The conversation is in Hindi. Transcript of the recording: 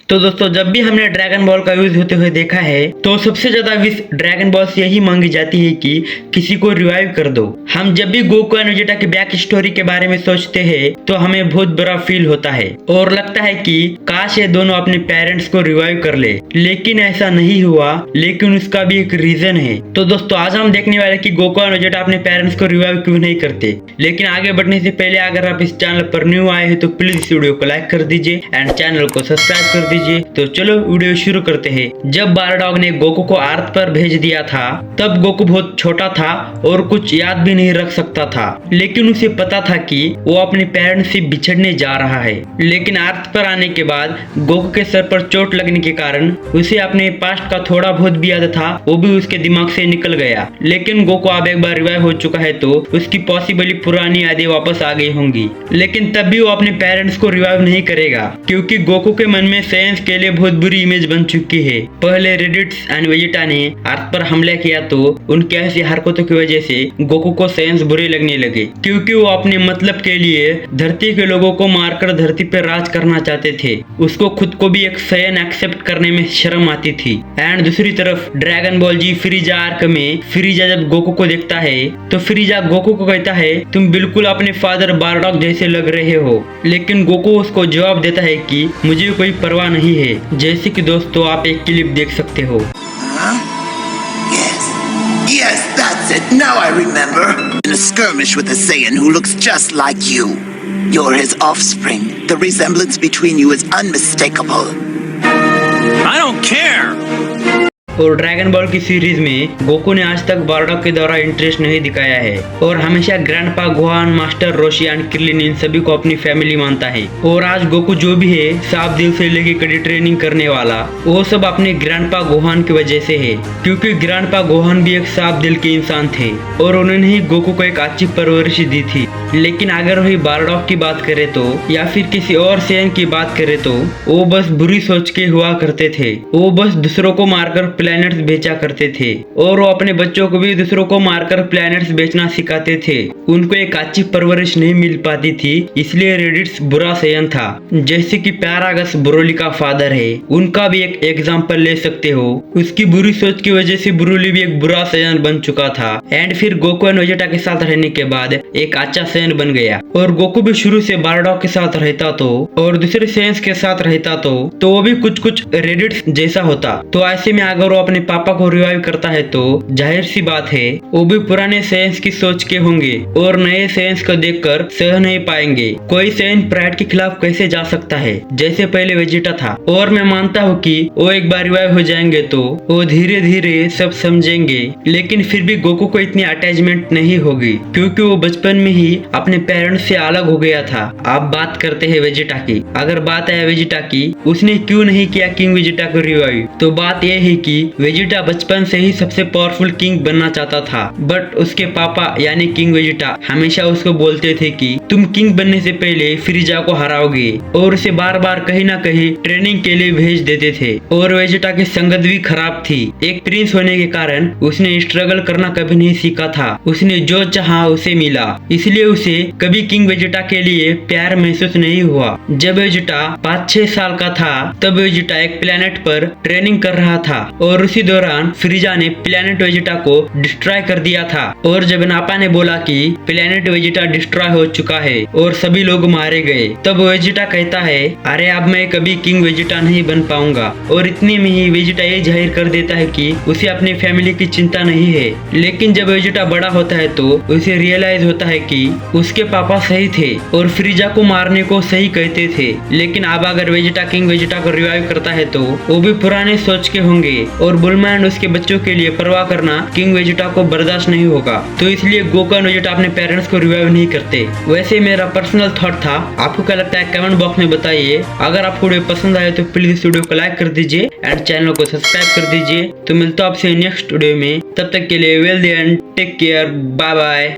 तो दोस्तों जब भी हमने ड्रैगन बॉल का यूज होते हुए देखा है तो सबसे ज्यादा विश ड्रैगन बॉल से यही मांगी जाती है कि किसी को रिवाइव कर दो। हम जब भी गोकू एंड वेजिटा की बैक स्टोरी के बारे में सोचते हैं तो हमें बहुत बुरा फील होता है और लगता है कि काश ये दोनों अपने पेरेंट्स को रिवाइव कर ले, लेकिन ऐसा नहीं हुआ। लेकिन उसका भी एक रीजन है। तो दोस्तों आज हम देखने वाले कि गोकू एंड वेजिटा अपने पेरेंट्स को रिवाइव क्यों नहीं करते। लेकिन आगे बढ़ने से पहले अगर आप इस चैनल पर न्यू आए हैं तो प्लीज इस वीडियो को लाइक कर दीजिए एंड चैनल को सब्सक्राइब कर दीजिए। तो चलो वीडियो शुरू करते हैं। जब बारडॉग ने गोकू को अर्थ पर भेज दिया था तब गोकू बहुत छोटा था और कुछ याद भी नहीं रख सकता था, लेकिन उसे पता था कि वो अपने पेरेंट्स से बिछड़ने जा रहा है। लेकिन अर्थ पर आने के बाद गोकू के सर पर चोट लगने के कारण उसे अपने पास्ट का थोड़ा बहुत भी याद था, वो भी उसके दिमाग से निकल गया। लेकिन गोकू अब एक बार रिवाइव हो चुका है तो उसकी पॉसिबली पुरानी यादें वापस आ गई होंगी। लेकिन तब भी वो अपने पेरेंट्स को रिवाइव नहीं करेगा क्योंकि गोकू के मन में सेंस के लिए बहुत बुरी इमेज बन चुकी है। पहले रेडिट्स एंड वेजिटा ने अर्थ पर हमला किया तो उनकी ऐसी हरकतों की वजह से गोकू को सेंस बुरे लगने लगे क्योंकि वो अपने मतलब के लिए धरती के लोगों को मारकर धरती पर राज करना चाहते थे। उसको खुद को भी एक सयन एक्सेप्ट करने में शर्म आती थी। एंड दूसरी तरफ ड्रैगन बॉल जी फ्रीजा आर्क में फ्रीजा जब गोकू को देखता है तो फ्रीजा गोकू को कहता है तुम बिल्कुल अपने फादर बारडॉग जैसे लग रहे हो। लेकिन गोकू उसको जवाब देता है कि मुझे कोई परवाह नहीं है। जैसे कि दोस्तों आप एक क्लिप देख सकते हो। Yes, that's it. Now I remember. In a skirmish with a Saiyan who looks just like you. You're his offspring. The resemblance between you is unmistakable. I don't care. और ड्रैगन बॉल की सीरीज में गोकू ने आज तक बारडॉग के द्वारा इंटरेस्ट नहीं दिखाया है और हमेशा grandpa Gohan, master Roshi and Krillin इन सभी को अपनी फैमिली मानता है। और आज गोकू जो भी है साफ दिल से लेके कड़ी ट्रेनिंग करने वाला वो सब अपने ग्रैंडपा गोहान की वजह से है क्योंकि ग्रैंडपा गोहान भी एक साफ दिल के इंसान थे और उन्होंने ही गोकू को एक अच्छी परवरिश दी थी। लेकिन अगर वही बारडॉग की बात करे तो या फिर किसी और सेन की बात करे तो वो बस बुरी सोच के हुआ करते थे। वो बस दूसरों को मारकर प्लैनेट्स बेचा करते थे और वो अपने बच्चों को भी दूसरों को मारकर प्लैनेट्स बेचना सिखाते थे। उनको एक अच्छी परवरिश नहीं मिल पाती थी इसलिए रेडिट्स बुरा सेयन था। जैसे कि पैरागस ब्रोली का फादर है, उनका भी एक एग्जाम्पल ले सकते हो। उसकी बुरी सोच की वजह से ब्रोली भी एक बुरा सेयन बन चुका था एंड फिर गोकू एंड वेजिटा के साथ रहने के बाद एक अच्छा सेयन बन गया। और गोकू भी शुरू से बारडॉग के साथ रहता तो और दूसरे सेयन्स के साथ रहता तो वो भी कुछ रेडिट्स जैसा होता। तो ऐसे में अगर वो अपने पापा को रिवाइव करता है तो जाहिर सी बात है वो भी पुराने सेंस की सोच के होंगे और नए सेंस को देखकर सह नहीं पाएंगे। कोई सेंस प्राइड के खिलाफ कैसे जा सकता है जैसे पहले वेजिटा था। और मैं मानता हूँ कि वो एक बार रिवाइव हो जाएंगे तो वो धीरे धीरे सब समझेंगे, लेकिन फिर भी गोकू को इतनी अटैचमेंट नहीं होगी क्योंकि वो बचपन में ही अपने पेरेंट्स से अलग हो गया था। अब बात करते हैं वेजिटा की। अगर बात है वेजिटा की, उसने क्यों नहीं किया किंग वेजिटा को रिवाइव, तो बात यह है कि वेजिटा बचपन से ही सबसे पावरफुल किंग बनना चाहता था। बट उसके पापा यानी किंग वेजिटा हमेशा उसको बोलते थे कि तुम किंग बनने से पहले फ्रीजा को हराओगे और उसे बार बार कहीं ना कहीं ट्रेनिंग के लिए भेज देते थे। और वेजिटा की संगत भी खराब थी। एक प्रिंस होने के कारण उसने स्ट्रगल करना कभी नहीं सीखा था। उसने जो चाहा उसे मिला, इसलिए उसे कभी किंग वेजिटा के लिए प्यार महसूस नहीं हुआ। जब वेजिटा 5-6 साल का था तब वेजिटा एक प्लेनेट पर ट्रेनिंग कर रहा था और उसी दौरान फ्रीजा ने प्लैनेट वेजिटा को डिस्ट्रॉय कर दिया था। और जब नापा ने बोला कि प्लैनेट वेजिटा डिस्ट्रॉय हो चुका है और सभी लोग मारे गए, तब वेजिटा कहता है अरे अब मैं कभी किंग वेजिटा नहीं बन पाऊंगा। और इतने में ही वेजिटा ये जाहिर कर देता है कि उसे अपनी फैमिली की चिंता नहीं है। लेकिन जब वेजिटा बड़ा होता है तो उसे रियलाइज होता है कि उसके पापा सही थे और फ्रीजा को मारने को सही कहते थे। लेकिन अब अगर वेजिटा किंग वेजिटा को रिवाइव करता है तो वो भी पुराने सोच के होंगे और बुल्मा एंड उसके बच्चों के लिए परवाह करना किंग वेजिटा को बर्दाश्त नहीं होगा। तो इसलिए गोकू एंड वेजिटा अपने पेरेंट्स को रिवाइव नहीं करते। वैसे मेरा पर्सनल थॉट था, आपको क्या लगता है कमेंट बॉक्स में बताइए। अगर आपको वीडियो पसंद आए तो प्लीज इस वीडियो को लाइक कर दीजिए एंड चैनल को सब्सक्राइब कर दीजिए। तो मिलता हूं आपसे नेक्स्ट वीडियो में, तब तक के लिए well and take care, bye bye.